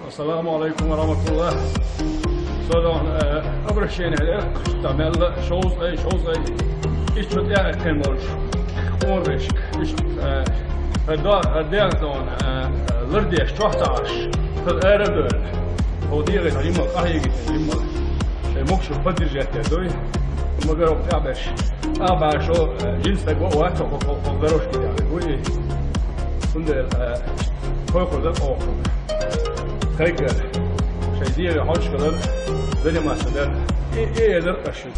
السلام عليكم ورحمة الله. Sådan operationen der melder shows ich tut kein Mensch onrisk ich der dann lirdiş çoxtaş kız erebel o diye ima qahiye ima mokşu поддержать doy مگر تعبش شو جنس وقت وقروش يعني وي كنت كويكو ده او خير شيء دي حاجه كده زي ما سدر ايه يقدر اشوف